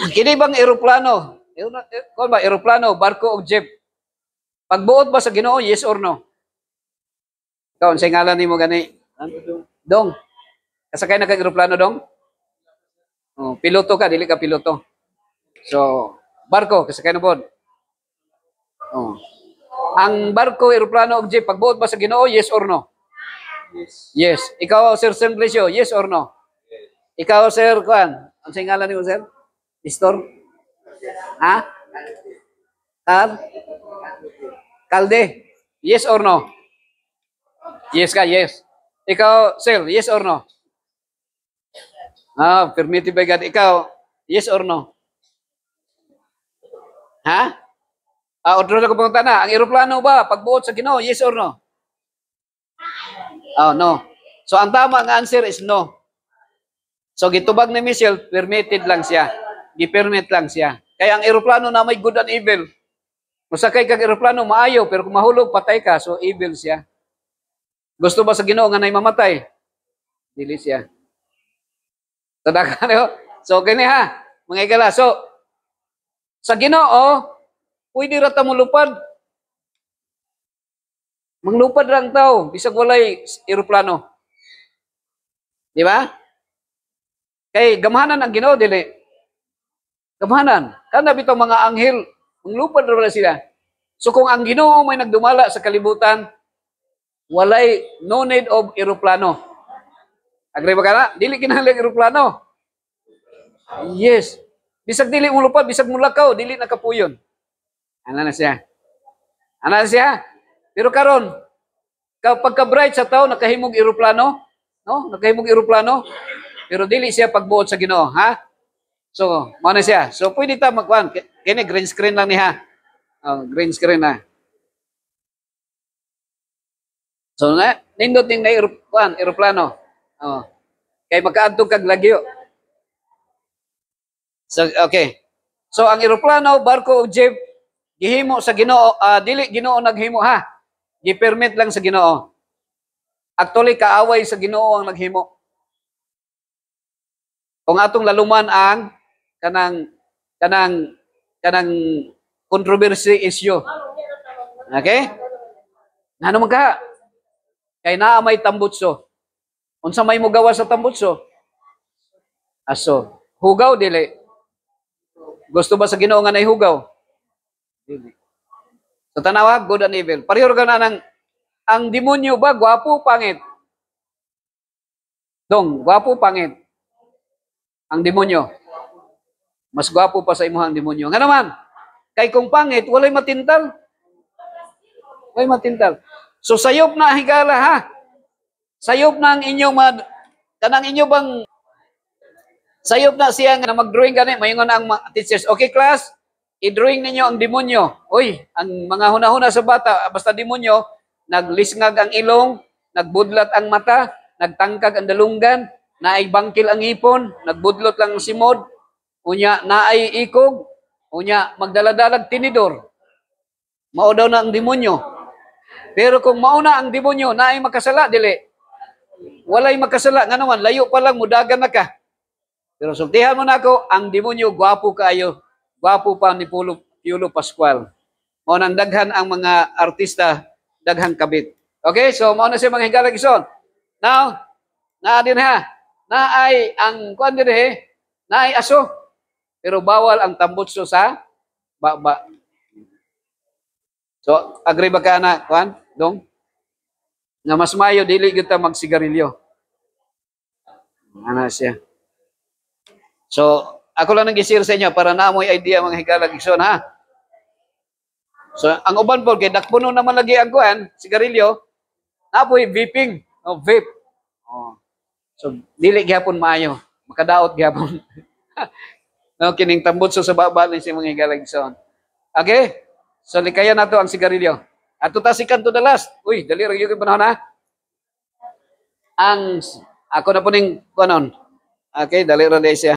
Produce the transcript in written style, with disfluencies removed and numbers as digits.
Kini bang eroplano? Kung ba eroplano, barko o jeep? Pagbuot ba sa Ginoo, yes or no? Ikaw, sa ngalan nimo gani? Dong. Kasakay na kag eroplano dong? Oh, piloto ka, dili ka piloto. So, barko, kasakay na pod. Oh. Ang barko, eroplano o jeep, pagbuot ba sa Ginoo, yes or no? Yes. Ikaw, Sir Simplicio, yes or no? Ikaw, Sir Kuan, ang sa ngalan nimo, Sir? Pastor? Ha? Kal? Kalde? Yes or no? Yes ka, yes. Ikaw, Sir, yes or no? Ah, permitted by God. Ikaw, yes or no? Ha? Ah, otro na ko punta na. Ang eroplano ba, pagbuot sa Ginoo, yes or no? Oh, no. So, ang tama nga answer is no. So, gitubag ni Michelle, permitted lang siya. Gi-permit lang siya. Kaya ang eroplano na may good and evil. Kung sakay kag eroplano, maayo. Pero kung mahulog, patay ka. So, evil siya. Gusto ba sa Ginoo nga nay mamatay? Dili siya. Tadaka niyo? So, kini ha. Mga igala. So, sa Ginoo, pwede rata mo lupad. Manglupad lang tao. Bisag walay eroplano. Di ba? Kay gamhanan ang Ginoo dili. Gamhanan. Kana bitaw mga anghel, manglupad ra sila. So kung ang Ginoo may nagdumala sa kalibutan, walay no need of eroplano. Agree ba kana? Dili kinahanglan eroplano. Yes. Bisag dili mo lupad, bisag mo lakaw, dili nakapuyon. Ana na siya. Ana na siya. Pero karon, kapag ka-bright sa tao nakahimog eroplano, no? Nakahimog eroplano, pero dili siya pagbuot sa Ginoo, ha? So, mo na siya. So pwede ta magkuan. Kini green screen lang ni ha. Oh, green screen na. So na nindot ning na eroplano. Oh. Kay magkaadto kag lagyo. So okay. So ang eroplano, barko o jeep gihimo sa Ginoo, dili Ginoo naghimo ha. Gi-permit lang sa Ginoo. Actually kaaway sa Ginoo ang naghimo. Kung atong laluman ang kanang controversy issue. Okay? Ano man ka? Kay naa may tambutso. Unsa may mugawa sa tambutso? Aso. Hugaw dili. Gusto ba sa Ginoo nga nay hugaw? Dili. So tanawa, good and evil. Pareho ka na ng ang demonyo ba gwapo pangit? Dong, gwapo pangit. Ang demonyo. Mas gwapo pa sa imuhang demonyo. Nga naman, kay kung pangit, walay matintal. Walay matintal. So sayop na higala ha. Sayop na ang inyong kanang inyo bang sayop na siya nga mag-drawing gani mayingon ang teachers. Okay class, i-drawing ninyo ang demonyo. Uy, ang mga hunahuna sa bata basta demonyo, naglisngag ang ilong, nagbudlat ang mata, nagtangkag ang dalunggan, naay bangkil ang ipon, nagbudlot lang ang simod, unya naay ikog, unya magdaladalag tinidor. Mao daw na ang demonyo. Pero kung mauna ang demonyo, naay makasala dili. Walay makasala nga naman, layo pa lang mudagan na ka. Pero sultihan mo na ako, ang demonyo gwapo kaayo. Gwapo pa ni Piolo Pascual. Mao nang daghan ang mga artista, daghang kabit. Okay, so mao na siya mga higala gison. Now, na din ha. Naay ang kuan din naay aso. Pero bawal ang tambutso sa baba. So, agree ba ka na, kuan? Dong? Na mas mayo, dili kita magsigarilyo. Ano siya. So, ako lang nag-share sa inyo para na mo'y idea mga higala gison ha. So, ang uban po, kay dakpuno naman lagi ang kuan, sigarilyo, napoy vaping, vape. Oh. So, dili gyapon maayo, makadaot gyapon. No, kining tambutso sa baba ni si mga higala gison. Okay? So, likayan nato ang sigarilyo. At tutasikan to the last. Uy, dali rin yung panahon ha. Ang, ako na po ning, kuanon. Okay, dali rin siya.